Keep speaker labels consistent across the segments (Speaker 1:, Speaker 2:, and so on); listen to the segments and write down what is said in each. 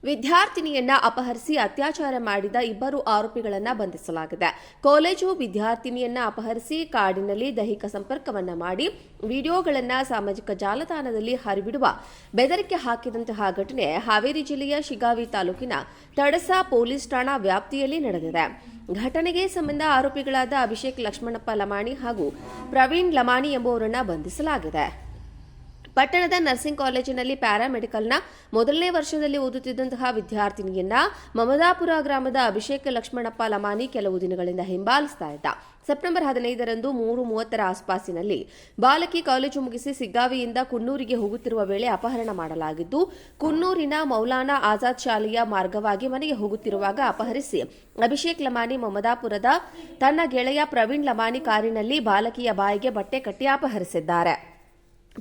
Speaker 1: ವಿದ್ಯಾರ್ಥಿನಿಯನ್ನ ಅಪಹರಿಸಿ ಅತ್ಯಾಚಾರ ಮಾಡಿದ ಇಬ್ಬರು ಆರೋಪಿಗಳನ್ನು ಬಂಧಿಸಲಾಗಿದೆ. ಕಾಲೇಜು ವಿದ್ಯಾರ್ಥಿನಿಯನ್ನ ಅಪಹರಿಸಿ ಕಾಡಿನಲ್ಲಿ ದೈಹಿಕ ಸಂಪರ್ಕವನ್ನ ಮಾಡಿ ವಿಡಿಯೋಗಳನ್ನು ಸಾಮಾಜಿಕ ಜಾಲತಾಣದಲ್ಲಿ ಹರಿಬಿಡುವ ಬೆದರಿಕೆ ಹಾಕಿದಂತಹ ಘಟನೆ ಹಾವೇರಿ ಜಿಲ್ಲೆಯ ಶಿಗಾವಿ ತಾಲೂಕಿನ ತಡಸಾ ಪೊಲೀಸ್ ಠಾಣಾ ವ್ಯಾಪ್ತಿಯಲ್ಲಿ ನಡೆದಿದೆ. ಘಟನೆಗೆ ಸಂಬಂಧ ಆರೋಪಿಗಳಾದ ಅಭಿಷೇಕ್ ಲಕ್ಷ್ಮಣಪ್ಪ ಲಮಾಣಿ ಹಾಗೂ ಪ್ರವೀಣ್ ಲಮಾಣಿ ಎಂಬುವರನ್ನು ಬಂಧಿಸಲಾಗಿದೆ. ಪಟ್ಟಣದ ನರ್ಸಿಂಗ್ ಕಾಲೇಜಿನಲ್ಲಿ ಪ್ಯಾರಾಮೆಡಿಕಲ್ನ ಮೊದಲನೇ ವರ್ಷದಲ್ಲಿ ಓದುತ್ತಿದ್ದಂತಹ ವಿದ್ಯಾರ್ಥಿನಿಯನ್ನ ಮಮದಾಪುರ ಗ್ರಾಮದ ಅಭಿಷೇಕ್ ಲಕ್ಷ್ಮಣಪ್ಪ ಲಮಾನಿ ಕೆಲವು ದಿನಗಳಿಂದ ಹಿಂಬಾಲಿಸ್ತಾ ಇದ್ದ. ಸೆಪ್ಟೆಂಬರ್ 15ರಂದು 3:30 ಆಸ್ಪಾಸಿನಲ್ಲಿ ಬಾಲಕಿ ಕಾಲೇಜು ಮುಗಿಸಿ ಸಿಗ್ಗಾವಿಯಿಂದ ಕುನ್ನೂರಿಗೆ ಹೋಗುತ್ತಿರುವ ವೇಳೆ ಅಪಹರಣ ಮಾಡಲಾಗಿದ್ದು, ಕುನ್ನೂರಿನ ಮೌಲಾನಾ ಆಜಾದ್ ಶಾಲೆಯ ಮಾರ್ಗವಾಗಿ ಮನೆಗೆ ಹೋಗುತ್ತಿರುವಾಗ ಅಪಹರಿಸಿ ಅಭಿಷೇಕ್ ಲಮಾನಿ ಮಮದಾಪುರದ ತನ್ನ ಗೆಳೆಯ ಪ್ರವೀಣ್ ಲಮಾನಿ ಕಾರಿನಲ್ಲಿ ಬಾಲಕಿಯ ಬಾಯಿಗೆ ಬಟ್ಟೆ ಕಟ್ಟಿ ಅಪಹರಿಸಿದ್ದಾರೆ.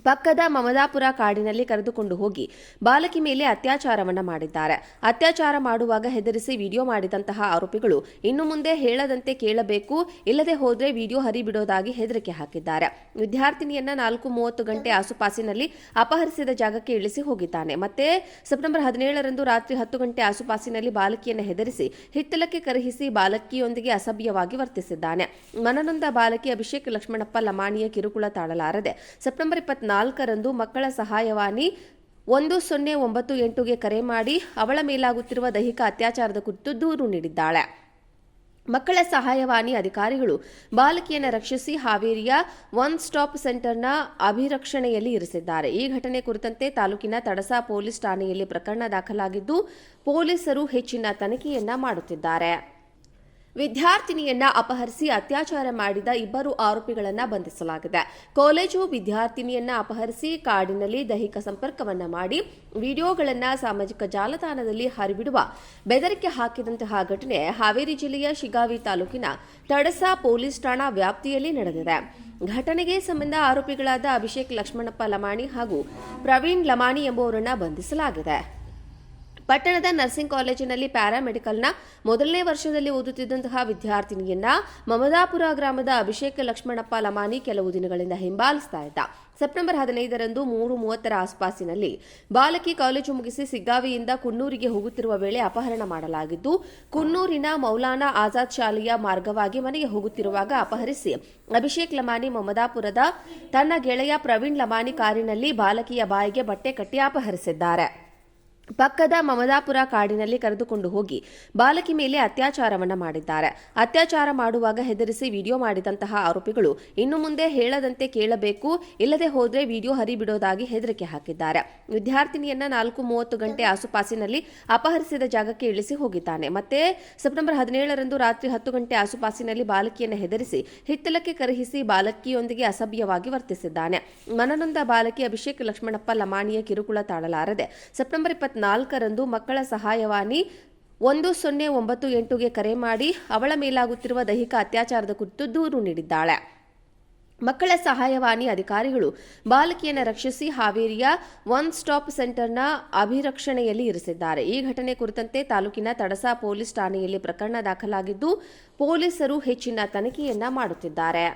Speaker 1: ಪಕ್ಕದ ಮಮದಾಪುರ ಕಾಡಿನಲ್ಲಿ ಕರೆದುಕೊಂಡು ಹೋಗಿ ಬಾಲಕಿ ಮೇಲೆ ಅತ್ಯಾಚಾರವನ್ನ ಮಾಡಿದ್ದಾರೆ. ಅತ್ಯಾಚಾರ ಮಾಡುವಾಗ ಹೆದರಿಸಿ ವಿಡಿಯೋ ಮಾಡಿದಂತಹ ಆರೋಪಿಗಳು ಇನ್ನು ಮುಂದೆ ಹೇಳದಂತೆ ಕೇಳಬೇಕು, ಇಲ್ಲದೆ ಹೋದ್ರೆ ವಿಡಿಯೋ ಹರಿಬಿಡೋದಾಗಿ ಹೆದರಿಕೆ ಹಾಕಿದ್ದಾರೆ. ವಿದ್ಯಾರ್ಥಿನಿಯನ್ನ 4:30 ಗಂಟೆ ಆಸುಪಾಸಿನಲ್ಲಿ ಅಪಹರಿಸಿದ ಜಾಗಕ್ಕೆ ಇಳಿಸಿ ಹೋಗಿದ್ದಾನೆ. ಮತ್ತೆ ಸೆಪ್ಟೆಂಬರ್ 17ರಂದು ರಾತ್ರಿ 10 ಗಂಟೆ ಆಸುಪಾಸಿನಲ್ಲಿ ಬಾಲಕಿಯನ್ನು ಹೆದರಿಸಿ ಹಿತ್ತಲಕ್ಕೆ ಕರೆಹಿಸಿ ಬಾಲಕಿಯೊಂದಿಗೆ ಅಸಭ್ಯವಾಗಿ ವರ್ತಿಸಿದ್ದಾನೆ. ಮನನೊಂದ ಬಾಲಕಿ ಅಭಿಷೇಕ್ ಲಕ್ಷ್ಮಣಪ್ಪ ಲಮಾಣಿಯ ಕಿರುಕುಳ ತಾಳಲಾರದೆ ಸೆಪ್ಟೆಂಬರ್ 24ರಂದು ಮಕ್ಕಳ ಸಹಾಯವಾಣಿ 1098ಗೆ ಕರೆ ಮಾಡಿ ಅವಳ ಮೇಲಾಗುತ್ತಿರುವ ದೈಹಿಕ ಅತ್ಯಾಚಾರದ ಕುರಿತು ದೂರು ನೀಡಿದ್ದಾಳೆ. ಮಕ್ಕಳ ಸಹಾಯವಾಣಿ ಅಧಿಕಾರಿಗಳು ಬಾಲಕಿಯನ್ನು ರಕ್ಷಿಸಿ ಹಾವೇರಿಯ ಒನ್ ಸ್ಟಾಪ್ ಸೆಂಟರ್ನ ಅಭಿರಕ್ಷಣೆಯಲ್ಲಿ ಇರಿಸಿದ್ದಾರೆ. ಈ ಘಟನೆ ಕುರಿತಂತೆ ತಾಲೂಕಿನ ತಡಸಾ ಪೊಲೀಸ್ ಠಾಣೆಯಲ್ಲಿ ಪ್ರಕರಣ ದಾಖಲಾಗಿದ್ದು, ಪೊಲೀಸರು ಹೆಚ್ಚಿನ ತನಿಖೆಯನ್ನ ಮಾಡುತ್ತಿದ್ದಾರೆ. ವಿದ್ಯಾರ್ಥಿನಿಯನ್ನ ಅಪಹರಿಸಿ ಅತ್ಯಾಚಾರ ಮಾಡಿದ ಇಬ್ಬರು ಆರೋಪಿಗಳನ್ನು ಬಂಧಿಸಲಾಗಿದೆ. ಕಾಲೇಜು ವಿದ್ಯಾರ್ಥಿನಿಯನ್ನ ಅಪಹರಿಸಿ ಕಾಡಿನಲ್ಲಿ ದೈಹಿಕ ಸಂಪರ್ಕವನ್ನ ಮಾಡಿ ವಿಡಿಯೋಗಳನ್ನು ಸಾಮಾಜಿಕ ಜಾಲತಾಣದಲ್ಲಿ ಹರಿಬಿಡುವ ಬೆದರಿಕೆ ಹಾಕಿದಂತಹ ಘಟನೆ ಹಾವೇರಿ ಜಿಲ್ಲೆಯ ಶಿಗಾವಿ ತಾಲೂಕಿನ ತಡಸಾ ಪೊಲೀಸ್ ಠಾಣಾ ವ್ಯಾಪ್ತಿಯಲ್ಲಿ ನಡೆದಿದೆ. ಘಟನೆಗೆ ಸಂಬಂಧ ಆರೋಪಿಗಳಾದ ಅಭಿಷೇಕ್ ಲಕ್ಷ್ಮಣಪ್ಪ ಲಮಾಣಿ ಹಾಗೂ ಪ್ರವೀಣ್ ಲಮಾಣಿ ಎಂಬುವರನ್ನು ಬಂಧಿಸಲಾಗಿದೆ. ಪಟ್ಟಣದ ನರ್ಸಿಂಗ್ ಕಾಲೇಜಿನಲ್ಲಿ ಪ್ಯಾರಾಮೆಡಿಕಲ್ನ ಮೊದಲನೇ ವರ್ಷದಲ್ಲಿ ಓದುತ್ತಿದ್ದಂತಹ ವಿದ್ಯಾರ್ಥಿನಿಯನ್ನ ಮಮದಾಪುರ ಗ್ರಾಮದ ಅಭಿಷೇಕ್ ಲಕ್ಷ್ಮಣಪ್ಪ ಲಮಾನಿ ಕೆಲವು ದಿನಗಳಿಂದ ಹಿಂಬಾಲಿಸ್ತಾ ಇದ್ದ. ಸೆಪ್ಟೆಂಬರ್ 15ರಂದು 3:30 ಆಸ್ಪಾಸಿನಲ್ಲಿ ಬಾಲಕಿ ಕಾಲೇಜು ಮುಗಿಸಿ ಸಿಗ್ಗಾವಿಯಿಂದ ಕುನ್ನೂರಿಗೆ ಹೋಗುತ್ತಿರುವ ವೇಳೆ ಅಪಹರಣ ಮಾಡಲಾಗಿದ್ದು, ಕುನ್ನೂರಿನ ಮೌಲಾನಾ ಆಜಾದ್ ಶಾಲೆಯ ಮಾರ್ಗವಾಗಿ ಮನೆಗೆ ಹೋಗುತ್ತಿರುವಾಗ ಅಪಹರಿಸಿ ಅಭಿಷೇಕ್ ಲಮಾನಿ ಮಮದಾಪುರದ ತನ್ನ ಗೆಳೆಯ ಪ್ರವೀಣ್ ಲಮಾನಿ ಕಾರಿನಲ್ಲಿ ಬಾಲಕಿಯ ಬಾಯಿಗೆ ಬಟ್ಟೆ ಕಟ್ಟಿ ಅಪಹರಿಸಿದ್ದಾರೆ. ಪಕ್ಕದ ಮಮದಾಪುರ ಕಾಡಿನಲ್ಲಿ ಕರೆದುಕೊಂಡು ಹೋಗಿ ಬಾಲಕಿ ಮೇಲೆ ಅತ್ಯಾಚಾರವನ್ನ ಮಾಡಿದ್ದಾರೆ. ಅತ್ಯಾಚಾರ ಮಾಡುವಾಗ ಹೆದರಿಸಿ ವಿಡಿಯೋ ಮಾಡಿದಂತಹ ಆರೋಪಿಗಳು ಇನ್ನು ಮುಂದೆ ಹೇಳದಂತೆ ಕೇಳಬೇಕು, ಇಲ್ಲದೆ ಹೋದ್ರೆ ವಿಡಿಯೋ ಹರಿಬಿಡೋದಾಗಿ ಹೆದರಿಕೆ ಹಾಕಿದ್ದಾರೆ. ವಿದ್ಯಾರ್ಥಿನಿಯನ್ನ 4:30 ಗಂಟೆ ಆಸುಪಾಸಿನಲ್ಲಿ ಅಪಹರಿಸಿದ ಜಾಗಕ್ಕೆ ಇಳಿಸಿ ಹೋಗಿದ್ದಾನೆ. ಮತ್ತೆ ಸೆಪ್ಟೆಂಬರ್ 17ರಂದು ರಾತ್ರಿ 10 ಗಂಟೆ ಆಸುಪಾಸಿನಲ್ಲಿ ಬಾಲಕಿಯನ್ನು ಹೆದರಿಸಿ ಹಿತ್ತಲಕ್ಕೆ ಕರೆಹಿಸಿ ಬಾಲಕಿಯೊಂದಿಗೆ ಅಸಭ್ಯವಾಗಿ ವರ್ತಿಸಿದ್ದಾನೆ. ಮನನೊಂದ ಬಾಲಕಿ ಅಭಿಷೇಕ್ ಲಕ್ಷ್ಮಣಪ್ಪ ಲಮಾಣಿಯ ಕಿರುಕುಳ ತಾಳಲಾರದೆ ಸೆಪ್ಟೆಂಬರ್ 24ರಂದು ಮಕ್ಕಳ ಸಹಾಯವಾಣಿ 1098ಗೆ ಕರೆ ಮಾಡಿ ಅವಳ ಮೇಲಾಗುತ್ತಿರುವ ದೈಹಿಕ ಅತ್ಯಾಚಾರದ ಕುರಿತು ದೂರು ನೀಡಿದ್ದಾಳೆ. ಮಕ್ಕಳ ಸಹಾಯವಾಣಿ ಅಧಿಕಾರಿಗಳು ಬಾಲಕಿಯನ್ನು ರಕ್ಷಿಸಿ ಹಾವೇರಿಯ ಒನ್ ಸ್ಟಾಪ್ ಸೆಂಟರ್ನ ಅಭಿರಕ್ಷಣೆಯಲ್ಲಿ ಇರಿಸಿದ್ದಾರೆ. ಈ ಘಟನೆ ಕುರಿತಂತೆ ತಾಲೂಕಿನ ತಡಸಾ ಪೊಲೀಸ್ ಠಾಣೆಯಲ್ಲಿ ಪ್ರಕರಣ ದಾಖಲಾಗಿದ್ದು, ಪೊಲೀಸರು ಹೆಚ್ಚಿನ ತನಿಖೆಯನ್ನ ಮಾಡುತ್ತಿದ್ದಾರೆ.